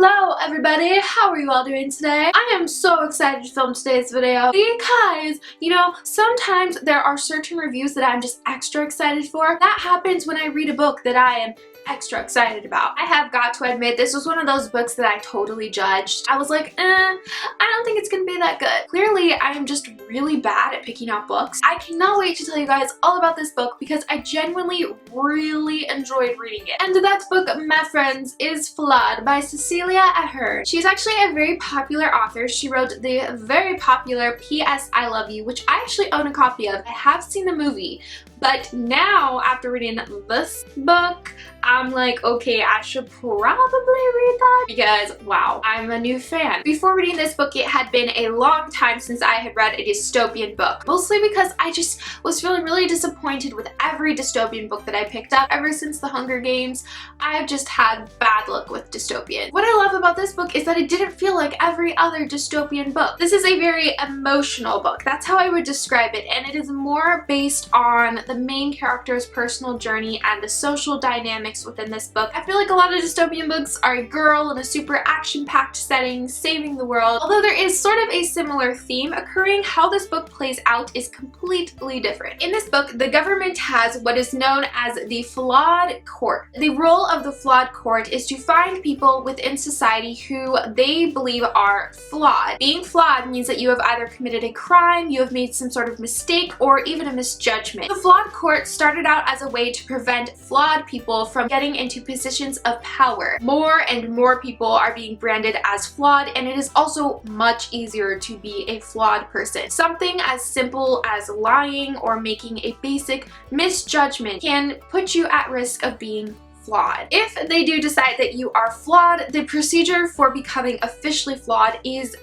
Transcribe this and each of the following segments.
Hello everybody, how are you all doing today? I am so excited to film today's video because, sometimes there are certain reviews that I'm just extra excited for. That happens when I read a book that I am extra excited about. I have got to admit, this was one of those books that I totally judged. I was like, I don't think it's gonna be that good. Clearly, I am just really bad at picking out books. I cannot wait to tell you guys all about this book because I genuinely really enjoyed reading it. And that book, my friends, is Flawed by Cecilia Ahern. She's actually a very popular author. She wrote the very popular P.S. I Love You, which I actually own a copy of. I have seen the movie, but now, after reading this book, I'm like, okay, I should probably read that because, wow, I'm a new fan. Before reading this book, it had been a long time since I had read a dystopian book, mostly because I just was feeling really disappointed with every dystopian book that I picked up. Ever since The Hunger Games, I've just had bad luck with dystopian. What I love about this book is that it didn't feel like every other dystopian book. This is a very emotional book. That's how I would describe it, and it is more based on the main character's personal journey and the social dynamics within this book. I feel like a lot of dystopian books are a girl in a super action-packed setting saving the world. Although there is sort of a similar theme occurring, how this book plays out is completely different. In this book, the government has what is known as the Flawed Court. The role of the Flawed Court is to find people within society who they believe are flawed. Being flawed means that you have either committed a crime, you have made some sort of mistake, or even a misjudgment. The Flawed Court started out as a way to prevent flawed people from getting into positions of power. More and more people are being branded as flawed, and it is also much easier to be a flawed person. Something as simple as lying or making a basic misjudgment can put you at risk of being flawed. If they do decide that you are flawed, the procedure for becoming officially flawed is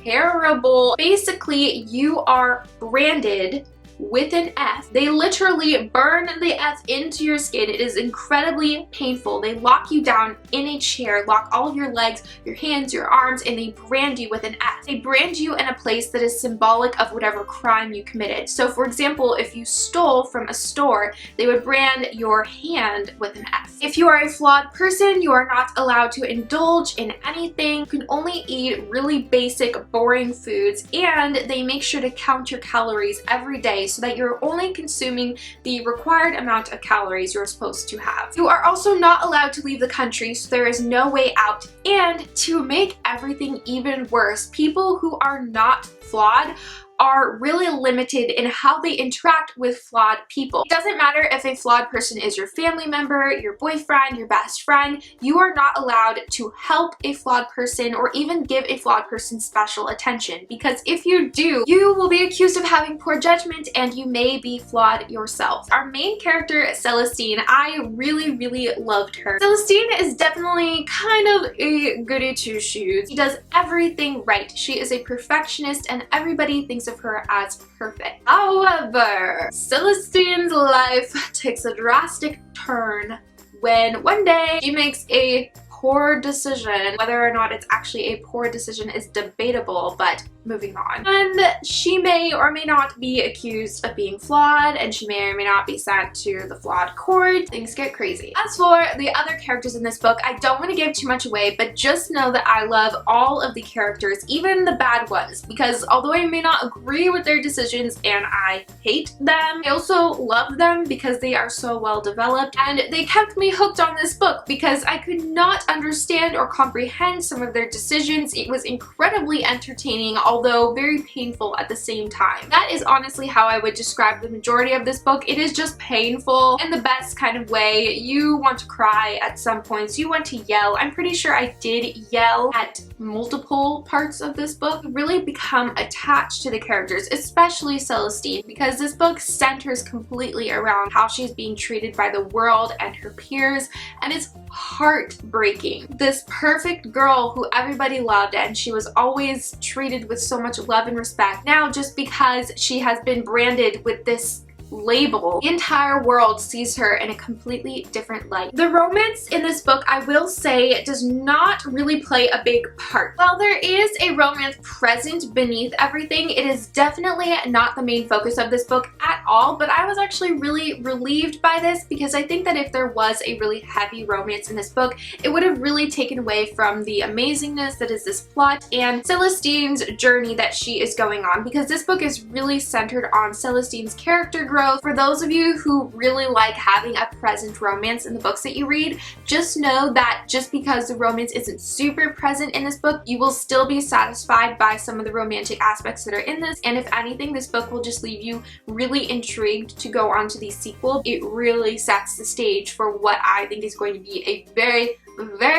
terrible. Basically, you are branded with an F. They literally burn the F into your skin. It is incredibly painful. They lock you down in a chair, lock all of your legs, your hands, your arms, and they brand you with an F. They brand you in a place that is symbolic of whatever crime you committed. So for example, if you stole from a store, they would brand your hand with an F. If you are a flawed person, you are not allowed to indulge in anything. You can only eat really basic, boring foods, and they make sure to count your calories every day so that you're only consuming the required amount of calories you're supposed to have. You are also not allowed to leave the country, so there is no way out. And to make everything even worse, people who are not flawed are really limited in how they interact with flawed people. It doesn't matter if a flawed person is your family member, your boyfriend, your best friend, you are not allowed to help a flawed person or even give a flawed person special attention, because if you do, you will be accused of having poor judgment and you may be flawed yourself. Our main character, Celestine, I really loved her. Celestine is definitely kind of a goody two-shoes. She does everything right. She is a perfectionist and everybody thinks of her as perfect. However, Celestine's life takes a drastic turn when one day she makes a poor decision. Whether or not it's actually a poor decision is debatable, but moving on. And she may or may not be accused of being flawed, and she may or may not be sent to the Flawed Court. Things get crazy. As for the other characters in this book, I don't want to give too much away, but just know that I love all of the characters, even the bad ones, because although I may not agree with their decisions and I hate them, I also love them because they are so well developed, and they kept me hooked on this book because I could not understand or comprehend some of their decisions. It was incredibly entertaining, although very painful at the same time. That is honestly how I would describe the majority of this book. It is just painful in the best kind of way. You want to cry at some points. You want to yell. I'm pretty sure I did yell at multiple parts of this book. You really become attached to the characters, especially Celestine, because this book centers completely around how she's being treated by the world and her peers, and it's heartbreaking. This perfect girl who everybody loved and she was always treated with so much love and respect. Now, just because she has been branded with this label, the entire world sees her in a completely different light. The romance in this book, I will say, does not really play a big part. While there is a romance present beneath everything, it is definitely not the main focus of this book at all, but I was actually really relieved by this because I think that if there was a really heavy romance in this book, it would have really taken away from the amazingness that is this plot and Celestine's journey that she is going on, because this book is really centered on Celestine's character growth. For those of you who really like having a present romance in the books that you read, just know that just because the romance isn't super present in this book, you will still be satisfied by some of the romantic aspects that are in this, and if anything, this book will just leave you really intrigued to go on to the sequel. It really sets the stage for what I think is going to be a very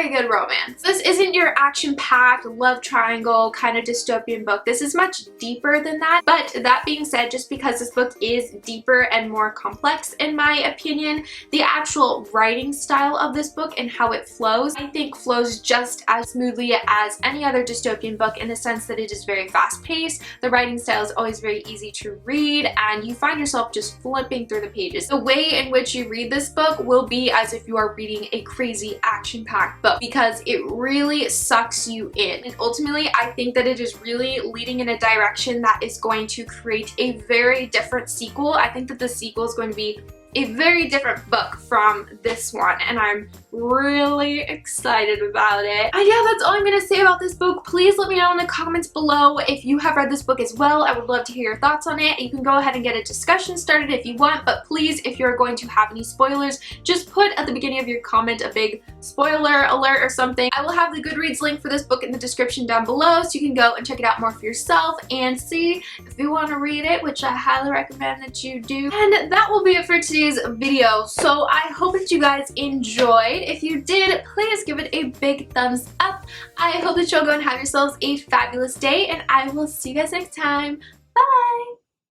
good romance. This isn't your action-packed love triangle kind of dystopian book. This is much deeper than that, but that being said, just because this book is deeper and more complex in my opinion, the actual writing style of this book and how it flows, I think flows just as smoothly as any other dystopian book, in the sense that it is very fast-paced, the writing style is always very easy to read, and you find yourself just flipping through the pages. The way in which you read this book will be as if you are reading a crazy action-packed book, because it really sucks you in. And ultimately, I think that it is really leading in a direction that is going to create a very different sequel. I think that the sequel is going to be a very different book from this one, and I'm really excited about it. And yeah, that's all I'm gonna say about this book. Please let me know in the comments below if you have read this book as well. I would love to hear your thoughts on it. You can go ahead and get a discussion started if you want, but please, if you're going to have any spoilers, just put at the beginning of your comment a big spoiler alert or something. I will have the Goodreads link for this book in the description down below, so you can go and check it out more for yourself and see if you want to read it, which I highly recommend that you do. And that will be it for today's video. So I hope that you guys enjoyed. If you did, please give it a big thumbs up. I hope that you'll go and have yourselves a fabulous day, and I will see you guys next time. Bye!